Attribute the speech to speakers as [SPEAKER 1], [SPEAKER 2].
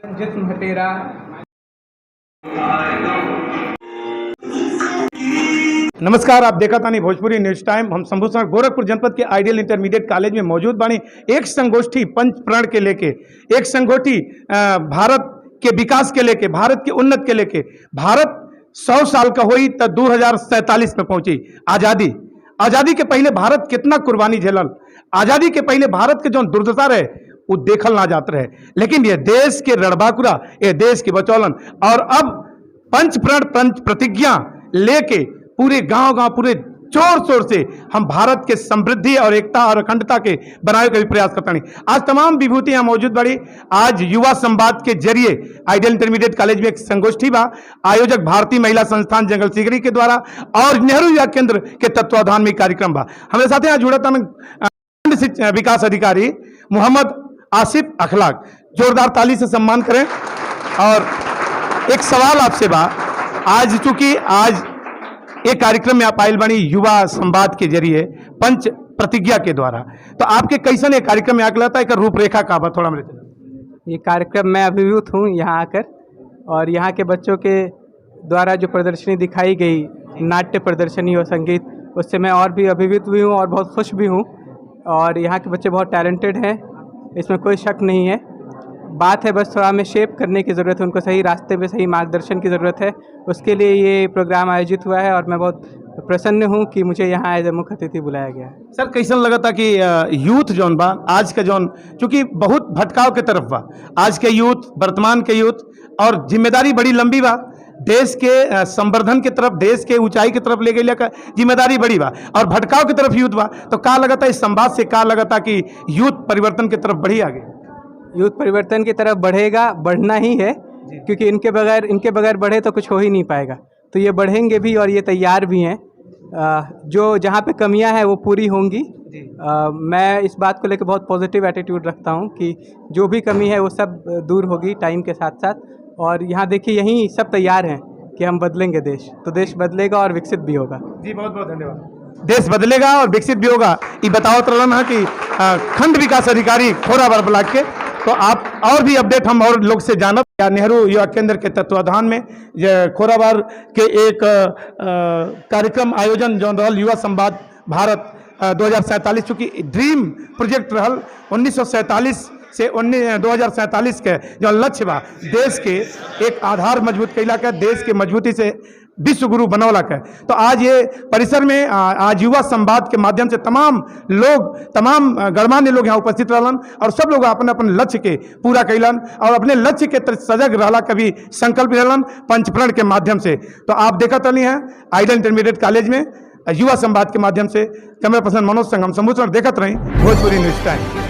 [SPEAKER 1] जिस्म है तेरा। नमस्कार, आप देखा तानी भोजपुरी न्यूज टाइम। हम संभूषण गोरखपुर जनपद के आइडियल इंटरमीडिएट कॉलेज में मौजूद बानी। एक संगोष्ठी पंच प्रण के लेके, एक संगोष्ठी भारत के विकास के लेके, भारत के उन्नत के लेके। भारत 100 साल का हुई तो 2047 में पहुंची। आजादी के पहले भारत कितना कुर्बानी झेलल, आजादी के पहले भारत के जो दुर्दशा रहे वो देखल ना जात रहे, लेकिन ये देश के रणबांकुरा, ये देश के बचौलन। और अब पंच प्रण पंच प्रतिज्ञा लेके पूरे गांव पूरे जोर शोर से हम भारत के समृद्धि और एकता और अखंडता के बनाए का भी प्रयास करते हैं। आज तमाम विभूतियां मौजूद बड़ी। आज युवा संवाद के जरिए आइडियल इंटरमीडिएट कॉलेज में एक संगोष्ठी बा। आयोजक भारतीय महिला संस्थान जंगल सिगरी के द्वारा और नेहरू युवा केंद्र के तत्वाधान में कार्यक्रम बा। हमारे साथ यहाँ जुड़ा विकास अधिकारी मोहम्मद आसिफ अखलाक, जोरदार ताली से सम्मान करें। और एक सवाल आपसे बा, आज चूंकि आज एक कार्यक्रम में आप आयल बनी युवा संवाद के जरिए पंच प्रतिज्ञा के द्वारा, तो आपके कैसन एक कार्यक्रम में आकला था, एक रूपरेखा का बा थोड़ा मेरे।
[SPEAKER 2] ये कार्यक्रम मैं अभिभूत हूँ यहाँ आकर, और यहाँ के बच्चों के द्वारा जो प्रदर्शनी दिखाई गई, नाट्य प्रदर्शनी और संगीत, उससे मैं और भी अभिभूत भी हूँ और बहुत खुश भी हूँ। और यहाँ के बच्चे बहुत टैलेंटेड हैं, इसमें कोई शक नहीं है। बात है बस थोड़ा हमें शेप करने की ज़रूरत है, उनको सही रास्ते पे सही मार्गदर्शन की ज़रूरत है। उसके लिए ये प्रोग्राम आयोजित हुआ है और मैं बहुत प्रसन्न हूँ कि मुझे यहाँ एज ए मुख्य अतिथि बुलाया गया है।
[SPEAKER 1] सर, कैसन लगा था कि यूथ जौन बा आज का जौन, चूँकि बहुत भटकाव के तरफ बा आज के यूथ, वर्तमान के यूथ, और जिम्मेदारी बड़ी लंबी बा। देश के संवर्धन की तरफ, देश के ऊंचाई की तरफ ले गई का जिम्मेदारी बड़ी बा, और भटकाव की तरफ यूथ बा। तो का लगा था इस संवाद से, का लगा था कि यूथ परिवर्तन की तरफ बढ़ी आगे?
[SPEAKER 2] यूथ परिवर्तन की तरफ बढ़ेगा, बढ़ना ही है, क्योंकि इनके बगैर बढ़े तो कुछ हो ही नहीं पाएगा। तो ये बढ़ेंगे भी और ये तैयार भी हैं। जो जहाँ पे कमियां हैं वो पूरी होंगी। मैं इस बात को लेकर बहुत पॉजिटिव एटीट्यूड रखता हूँ कि जो भी कमी है वो सब दूर होगी टाइम के साथ साथ। और यहाँ देखिए, यहीं सब तैयार हैं कि हम बदलेंगे देश, तो देश बदलेगा और विकसित भी होगा।
[SPEAKER 1] जी, बहुत बहुत धन्यवाद। देश बदलेगा और विकसित भी होगा, ये बताओ रहना है कि खंड विकास अधिकारी खोराबार ब्लॉक के। तो आप और भी अपडेट हम और लोग से जानब, नेहरू युवा केंद्र के तत्वाधान में खोराबार के एक कार्यक्रम आयोजन जो रहल युवा संवाद भारत 2047, चूँकि ड्रीम प्रोजेक्ट रहल 1947 से 2047 के जो लक्ष्य बा देश के एक आधार मजबूत कैला के, देश के मजबूती से विश्व गुरु बनौला के। तो आज ये परिसर में आज युवा संवाद के माध्यम से तमाम लोग, तमाम गणमान्य लोग यहाँ उपस्थित रहलन और सब लोग अपने अपने लक्ष्य के पूरा कैलन और अपने लक्ष्य के सजग रहला का भी संकल्प रहलन पंचप्रण के माध्यम से। तो आप देखत रही हैं आइडियल इंटरमीडिएट कॉलेज में युवा संवाद के माध्यम से। कैमरा पर्सन मनोज संघ, हम संभूषण देखत रही भोजपुरी न्यूज टाइम।